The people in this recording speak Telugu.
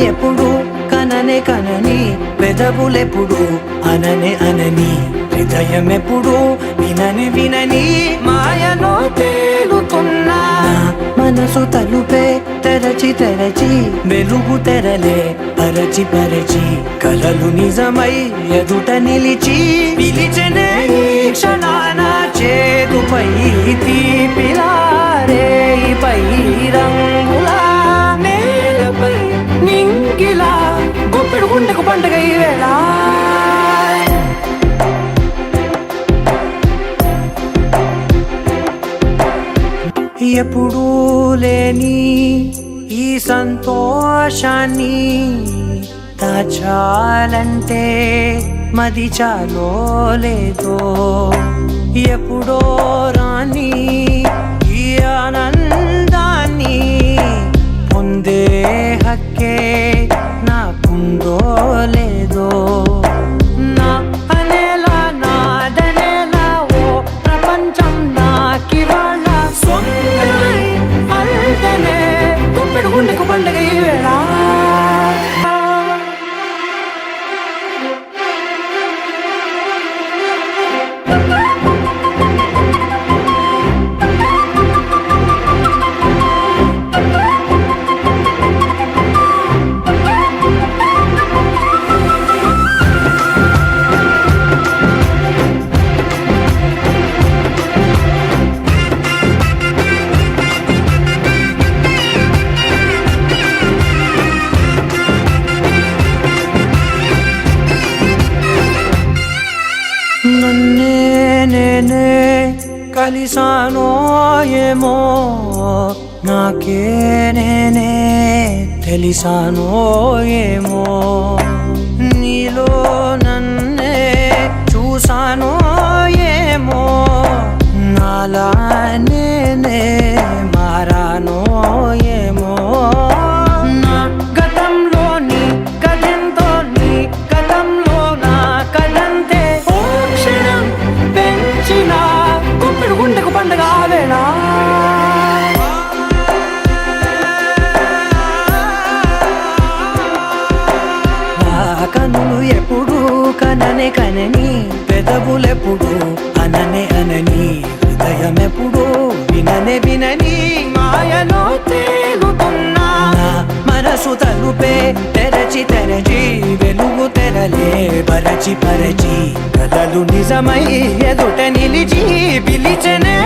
ఎప్పుడు కననే కనని పెదవులెప్పుడు అననే అనని హృదయం ఎప్పుడు వినని వినని మాయలో తేలుతున్నా మనసు తలుపే తెరచి తెరచి వెలుగు తెరలే పరచి పరచి కలలు నిజమై ఎదుట నిలిచి పిలిచనే ఈ క్షణాన చేతుపై తీపిలారే పై రంగులా నేలపై నింగిలా గుప్పెడు గుండెకు పండుగ ఈ వేళ ఎప్పుడూ లేని ఈ సంతోషాన్ని దాచాలంటే మది చాలో లేదో ఎప్పుడో రాని ఈ ఆనందాన్ని పొందే హక్కే నాకుందో లేదో నా అనేలా నాదనేలా ఓ ప్రపంచం నాకివాళ సొంతమై అల్దనే గుప్పెడు గుండెకు పండుగ ఈ వేళ నన్నే నేనే కలిసానో ఏమో నాకే నేనే తెలిసానో ఏమో నీలో నన్నే చూసానో ఏమో నాలా నేనే మారానో ఏమో నా గతంలోని కథంతో నీ గతంలో నా కథంతే గుప్పెడు గుండెకు పండుగ వేళ కనులు ఎప్పుడు కననే కనని పెదవులెప్పుడు అననే అనని హృదయం ఎప్పుడు విననే వినని మాయలో తేలుతున్నా మనసు తలుపే తెరచి తెరచి వెలుగు తెరలే పరచి పరచి కలలు నిజమై ఎదుట నిలిచి పిలిచనే